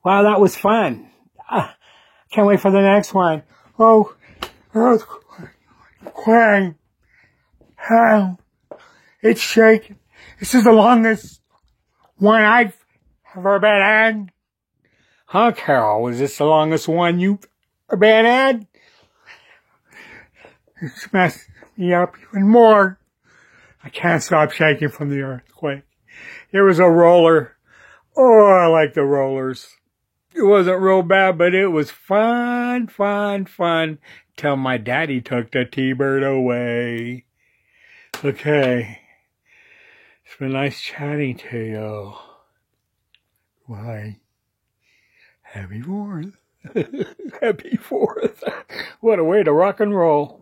Wow, that was fun. Can't wait for the next one. Oh, earthquake. Oh, it's shaking. This is the longest one I've ever been in. Huh, Carol? Was this the longest one you've ever been in? It's messed me up even more. I can't stop shaking from the earthquake. There was a roller. Oh, I like the rollers. It wasn't real bad, but it was fun, till my daddy took the T-Bird away. Okay. It's been nice chatting to you. Why? Happy 4th. Happy 4th. What a way to rock and roll.